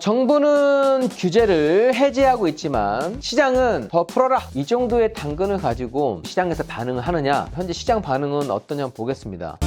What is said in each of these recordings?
정부는 규제를 해제하고 있지만 시장은 더 풀어라, 이 정도의 당근을 가지고 시장에서 반응을 하느냐, 현재 시장 반응은 어떠냐 보겠습니다.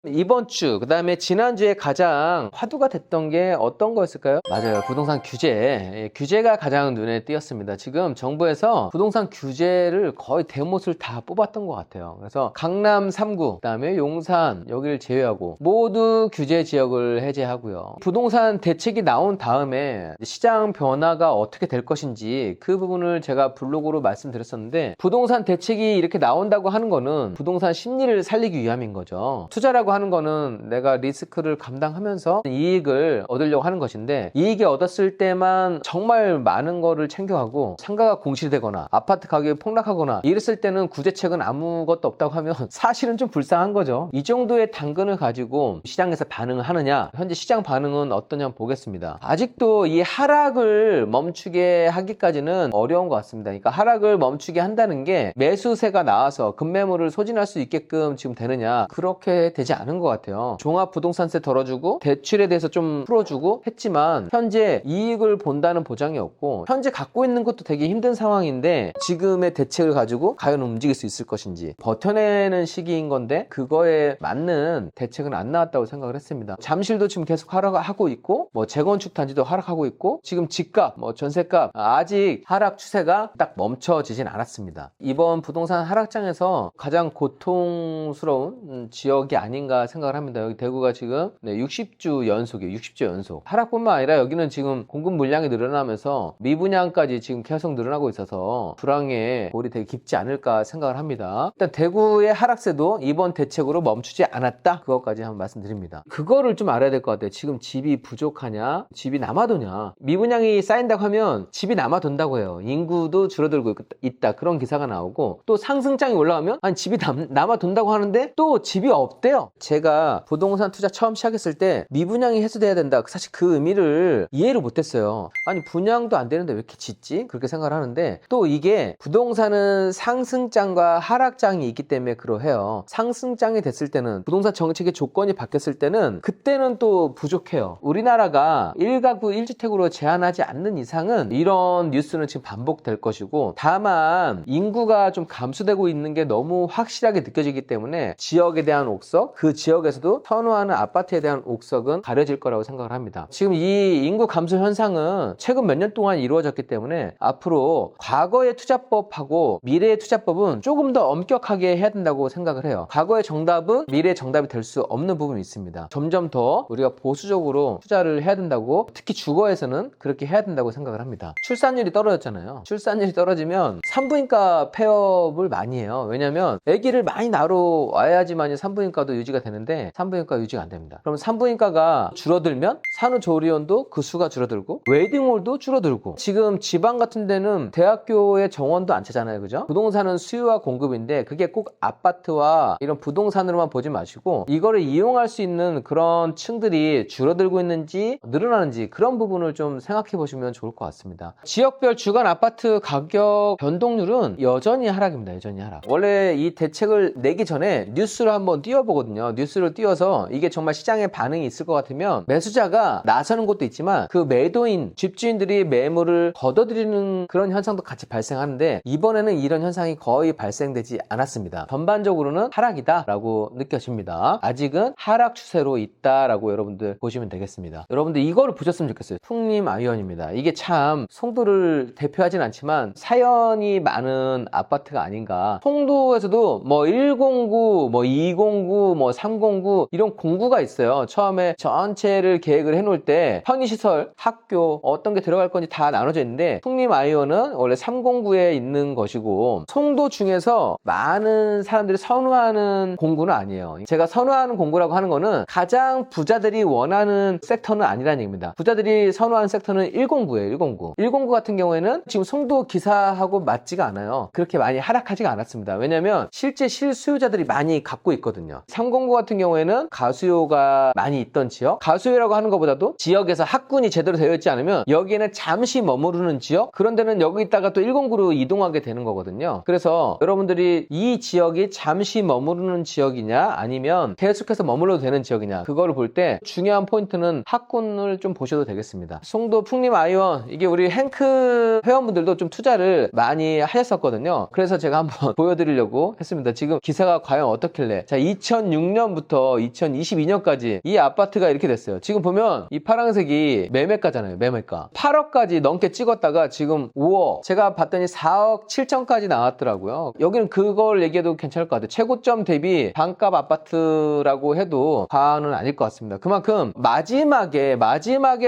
이번 주, 그 다음에 지난주에 가장 화두가 됐던 게 어떤 거였을까요? 맞아요. 부동산 규제. 규제가 가장 눈에 띄었습니다. 지금 정부에서 부동산 규제를 거의 대못을 다 뽑았던 것 같아요. 그래서 강남 3구, 그 다음에 용산, 여기를 제외하고 모두 규제 지역을 해제하고요. 부동산 대책이 나온 다음에 시장 변화가 어떻게 될 것인지 그 부분을 제가 블로그로 말씀드렸었는데, 부동산 대책이 이렇게 나온다고 하는 거는 부동산 심리를 살리기 위함인 거죠. 투자라고 하는 거는 내가 리스크를 감당하면서 이익을 얻으려고 하는 것인데, 이익이 얻었을 때만 정말 많은 거를 챙겨가고 상가가 공실되거나 아파트 가격이 폭락하거나 이랬을 때는 구제책은 아무것도 없다고 하면 사실은 좀 불쌍한 거죠. 이 정도의 당근을 가지고 시장에서 반응을 하느냐, 현재 시장 반응은 어떠냐 보겠습니다. 아직도 이 하락을 멈추게 하기까지는 어려운 것 같습니다. 그러니까 하락을 멈추게 한다는 게 매수세가 나와서 급매물을 소진할 수 있게끔 지금 되느냐, 그렇게 되지 않은 것 같아요. 종합부동산세 덜어주고 대출에 대해서 좀 풀어주고 했지만 현재 이익을 본다는 보장이 없고, 현재 갖고 있는 것도 되게 힘든 상황인데 지금의 대책을 가지고 과연 움직일 수 있을 것인지 버텨내는 시기인 건데, 그거에 맞는 대책은 안 나왔다고 생각을 했습니다. 잠실도 지금 계속 하락하고 있고, 뭐 재건축 단지도 하락하고 있고, 지금 집값, 뭐 전세값 아직 하락 추세가 딱 멈춰지진 않았습니다. 이번 부동산 하락장에서 가장 고통스러운 지역이 아닌가 생각을 합니다. 여기 대구가 지금 60주 연속이에요. 60주 연속. 하락뿐만 아니라 여기는 지금 공급 물량이 늘어나면서 미분양까지 지금 계속 늘어나고 있어서 불황의 골이 되게 깊지 않을까 생각을 합니다. 일단 대구의 하락세도 이번 대책으로 멈추지 않았다, 그것까지 한번 말씀드립니다. 그거를 좀 알아야 될 것 같아요. 지금 집이 부족하냐, 집이 남아도냐. 미분양이 쌓인다고 하면 집이 남아돈다고 해요. 인구도 줄어들고 있다, 그런 기사가 나오고, 또 상승장이 올라가면 아니 집이 남아돈다고 하는데 또 집이 없대요. 제가 부동산 투자 처음 시작했을 때 미분양이 해소돼야 된다, 사실 그 의미를 이해를 못했어요. 아니 분양도 안 되는데 왜 이렇게 짓지? 그렇게 생각을 하는데, 또 이게 부동산은 상승장과 하락장이 있기 때문에 그러해요. 상승장이 됐을 때는, 부동산 정책의 조건이 바뀌었을 때는 그때는 또 부족해요. 우리나라가 1가구 1주택으로 제한하지 않는 이상은 이런 뉴스는 지금 반복될 것이고, 다만 인구가 좀 감소되고 있는 게 너무 확실하게 느껴지기 때문에 지역에 대한 옥석, 그 지역에서도 선호하는 아파트에 대한 옥석은 가려질 거라고 생각을 합니다. 지금 이 인구 감소 현상은 최근 몇 년 동안 이루어졌기 때문에 앞으로 과거의 투자법하고 미래의 투자법은 조금 더 엄격하게 해야 된다고 생각을 해요. 과거의 정답은 미래의 정답이 될 수 없는 부분이 있습니다. 점점 더 우리가 보수적으로 투자를 해야 된다고, 특히 주거에서는 그렇게 해야 된다고 생각을 합니다. 출산율이 떨어졌잖아요. 출산율이 떨어지면 산부인과 폐업을 많이 해요. 왜냐면 아기를 많이 낳으러 와야지만 산부인과도 유지가 되는데 산부인과 유지가 안 됩니다. 그럼 산부인과가 줄어들면 산후조리원도 그 수가 줄어들고, 웨딩홀도 줄어들고, 지금 지방 같은 데는 대학교의 정원도 안 차잖아요. 그죠? 부동산은 수요와 공급인데 그게 꼭 아파트와 이런 부동산으로만 보지 마시고 이거를 이용할 수 있는 그런 층들이 줄어들고 있는지 늘어나는지, 그런 부분을 좀 생각해 보시면 좋을 것 같습니다. 지역별 주간 아파트 가격 변동률은 여전히 하락입니다. 여전히 하락. 원래 이 대책을 내기 전에 뉴스를 한번 띄워보거든요. 뉴스를 띄워서 이게 정말 시장에 반응이 있을 것 같으면 매수자가 나서는 것도 있지만 그 매도인, 집주인들이 매물을 걷어들이는 그런 현상도 같이 발생하는데, 이번에는 이런 현상이 거의 발생되지 않았습니다. 전반적으로는 하락이다 라고 느껴집니다. 아직은 하락 추세로 있다라고 여러분들 보시면 되겠습니다. 여러분들 이거를 보셨으면 좋겠어요. 풍림 아이언입니다. 이게 참 송도를 대표하진 않지만 사연이 많은 아파트가 아닌가. 송도에서도 뭐 109, 뭐 209, 뭐 309 이런 공구가 있어요. 처음에 전체를 계획을 해놓을 때 편의시설, 학교 어떤 게 들어갈 건지 다 나눠져 있는데, 풍림 아이언은 원래 309에 있는 것이고 송도 중에서 많은 사람들이 선호하는 공구는 아니에요. 제가 선호하는 공구라고 하는 거는 가장 부자들이 원하는 섹터는 아니라는 얘기입니다. 부자들이 선호하는 섹터는 109예요. 109. 109 같은 경우에는 지금 송도 기사하고 맞지가 않아요. 그렇게 많이 하락하지가 않았습니다. 왜냐면 실제 실수요자들이 많이 갖고 있거든요. 309 109 같은 경우에는 가수요가 많이 있던 지역, 가수요라고 하는 것보다도 지역에서 학군이 제대로 되어 있지 않으면 여기에는 잠시 머무르는 지역, 그런 데는 여기 있다가 또 109로 이동하게 되는 거거든요. 그래서 여러분들이 이 지역이 잠시 머무르는 지역이냐 아니면 계속해서 머물러도 되는 지역이냐, 그거를 볼 때 중요한 포인트는 학군을 좀 보셔도 되겠습니다. 송도 풍림 아이원, 이게 우리 행크 회원분들도 좀 투자를 많이 하셨었거든요. 그래서 제가 한번 보여드리려고 했습니다. 지금 기사가 과연 어떻길래. 자, 2006년부터 2022년까지 이 아파트가 이렇게 됐어요. 지금 보면 이 파란색이 매매가잖아요. 매매가 8억까지 넘게 찍었다가 지금 5억, 제가 봤더니 4억 7천까지 나왔더라고요. 여기는 그걸 얘기해도 괜찮을 것 같아요. 최고점 대비 반값 아파트라고 해도 과언은 아닐 것 같습니다. 그만큼 마지막에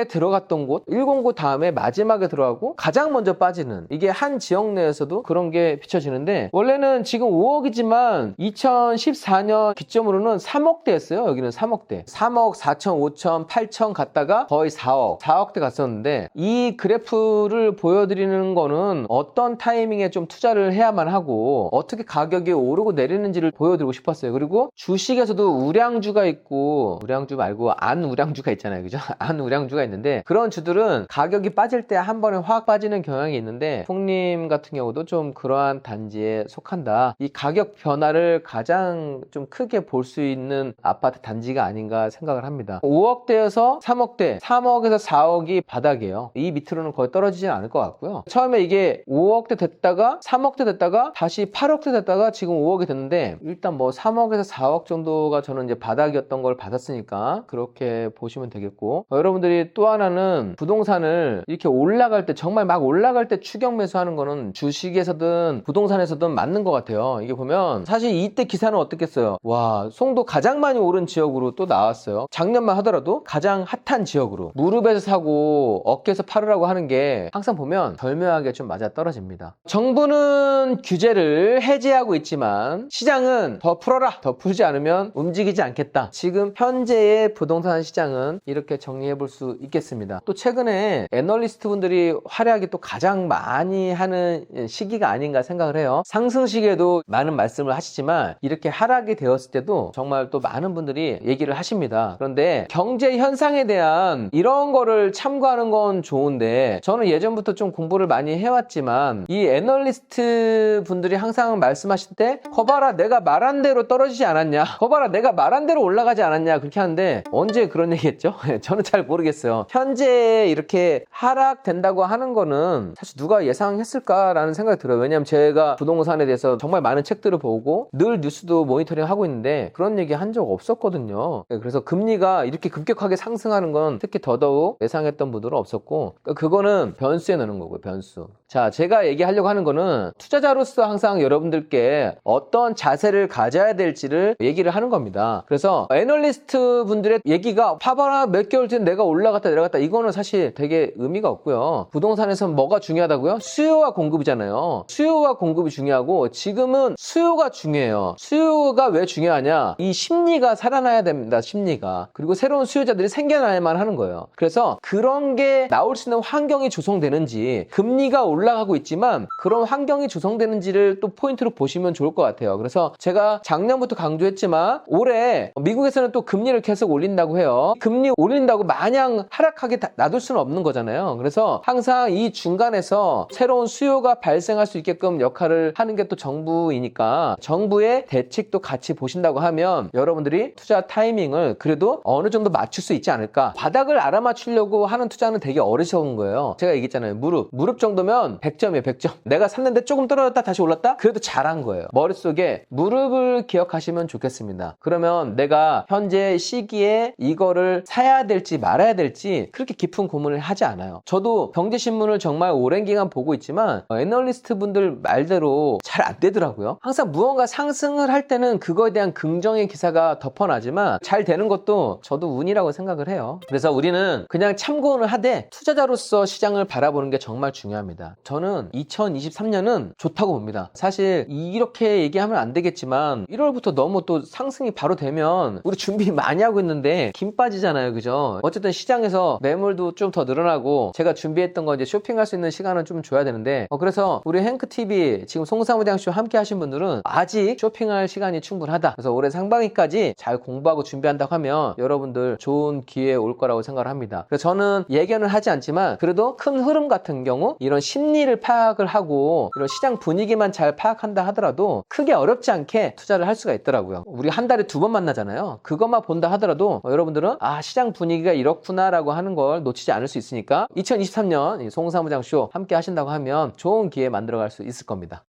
들어갔던 곳, 109 다음에 마지막에 들어가고 가장 먼저 빠지는, 이게 한 지역 내에서도 그런 게 비춰지는데, 원래는 지금 5억이지만 2014년 기점으로는 3억대였어요. 여기는 3억대. 3억 4천, 5천, 8천 갔다가 거의 4억대 갔었는데, 이 그래프를 보여드리는 거는 어떤 타이밍에 좀 투자를 해야만 하고 어떻게 가격이 오르고 내리는지를 보여드리고 싶었어요. 그리고 주식에서도 우량주가 있고, 우량주 말고 안 우량주가 있잖아요. 그죠? 안 우량주가 있는데, 그런 주들은 가격이 빠질 때 한 번에 확 빠지는 경향이 있는데, 풍림 같은 경우도 좀 그러한 단지에 속한다. 이 가격 변화를 가장 좀 크게 볼 수 있는 아파트 단지가 아닌가 생각을 합니다. 5억대에서 3억대, 3억에서 4억이 바닥이에요. 이 밑으로는 거의 떨어지진 않을 것 같고요. 처음에 이게 5억대 됐다가 3억대 됐다가 다시 8억대 됐다가 지금 5억이 됐는데, 일단 뭐 3억에서 4억 정도가 저는 이제 바닥이었던 걸 받았으니까 그렇게 보시면 되겠고, 여러분들이 또 하나는 부동산을 이렇게 올라갈 때, 정말 막 올라갈 때 추격 매수하는 거는 주식에서든 부동산에서든 맞는 것 같아요. 이게 보면 사실 이때 기사는 어떻겠어요. 와, 송도 가장 많이 오른 지역으로 또 나왔어요. 작년만 하더라도 가장 핫한 지역으로. 무릎에서 사고 어깨에서 팔으라고 하는 게 항상 보면 절묘하게 좀 맞아 떨어집니다. 정부는 규제를 해제하고 있지만 시장은 더 풀어라, 더 풀지 않으면 움직이지 않겠다. 지금 현재의 부동산 시장은 이렇게 정리해 볼 수 있겠습니다. 또 최근에 애널리스트 분들이 활약이 또 가장 많이 하는 시기가 아닌가 생각을 해요. 상승 시기에도 많은 말씀을 하시지만 이렇게 하락이 되었을 때도 정말 또 많은 분들이 얘기를 하십니다. 그런데 경제 현상에 대한 이런 거를 참고하는 건 좋은데, 저는 예전부터 좀 공부를 많이 해왔지만 이 애널리스트 분들이 항상 말씀하실 때 거봐라 내가 말한 대로 떨어지지 않았냐, 거봐라 내가 말한 대로 올라가지 않았냐, 그렇게 하는데 언제 그런 얘기 했죠? 저는 잘 모르겠어요. 현재 이렇게 하락된다고 하는 거는 사실 누가 예상했을까라는 생각이 들어요. 왜냐하면 제가 부동산에 대해서 정말 많은 책들을 보고 늘 뉴스도 모니터링 하고 있는데 그런 얘기 한 적 없었거든요. 그래서 금리가 이렇게 급격하게 상승하는 건 특히 더더욱 예상했던 분들은 없었고, 그거는 변수에 넣는 거고요. 변수. 자, 제가 얘기하려고 하는 거는 투자자로서 항상 여러분들께 어떤 자세를 가져야 될지를 얘기를 하는 겁니다. 그래서 애널리스트 분들의 얘기가 봐봐라 몇 개월 전에 내가 올라갔다 내려갔다, 이거는 사실 되게 의미가 없고요. 부동산에서는 뭐가 중요하다고요? 수요와 공급이잖아요. 수요와 공급이 중요하고 지금은 수요가 중요해요. 수요가 왜 중요하냐? 이 심리가 살아나야 됩니다. 심리가. 그리고 새로운 수요자들이 생겨나야만 하는 거예요. 그래서 그런 게 나올 수 있는 환경이 조성되는지, 금리가 올라가고 있지만 그런 환경이 조성되는지를 또 포인트로 보시면 좋을 것 같아요. 그래서 제가 작년부터 강조했지만 올해 미국에서는 또 금리를 계속 올린다고 해요. 금리 올린다고 마냥 하락하게 놔둘 수는 없는 거잖아요. 그래서 항상 이 중간에서 새로운 수요가 발생할 수 있게끔 역할을 하는 게 또 정부이니까 정부의 대책도 같이 보신다고 하면 여러분들이 투자 타이밍을 그래도 어느 정도 맞출 수 있지 않을까. 바닥을 알아맞추려고 하는 투자는 되게 어리석은 거예요. 제가 얘기했잖아요. 무릎 정도면 100점이에요. 100점. 내가 샀는데 조금 떨어졌다 다시 올랐다? 그래도 잘한 거예요. 머릿속에 무릎을 기억하시면 좋겠습니다. 그러면 내가 현재 시기에 이거를 사야 될지 말아야 될지 그렇게 깊은 고민을 하지 않아요. 저도 경제신문을 정말 오랜 기간 보고 있지만 애널리스트 분들 말대로 잘 안 되더라고요. 항상 무언가 상승을 할 때는 그거에 대한 긍정의 기사가 덮어나지만 잘 되는 것도 저도 운이라고 생각을 해요. 그래서 우리는 그냥 참고는 하되 투자자로서 시장을 바라보는 게 정말 중요합니다. 저는 2023년은 좋다고 봅니다. 사실 이렇게 얘기하면 안 되겠지만 1월부터 너무 또 상승이 바로 되면 우리 준비 많이 하고 있는데 김 빠지잖아요. 그죠? 어쨌든 시장에서 매물도 좀 더 늘어나고 제가 준비했던 거 이제 쇼핑할 수 있는 시간은 좀 줘야 되는데 그래서 우리 행크TV 지금 송사무대항쇼 함께 하신 분들은 아직 쇼핑할 시간이 충분하다. 그래서 올해 상반기 상반기까지 잘 공부하고 준비한다고 하면 여러분들 좋은 기회 올 거라고 생각을 합니다. 그래서 저는 예견을 하지 않지만 그래도 큰 흐름 같은 경우 이런 심리를 파악을 하고 이런 시장 분위기만 잘 파악한다 하더라도 크게 어렵지 않게 투자를 할 수가 있더라고요. 우리 한 달에 2번 만나잖아요. 그것만 본다 하더라도 여러분들은 시장 분위기가 이렇구나 라고 하는 걸 놓치지 않을 수 있으니까 2023년 송사무장쇼 함께 하신다고 하면 좋은 기회 만들어갈 수 있을 겁니다.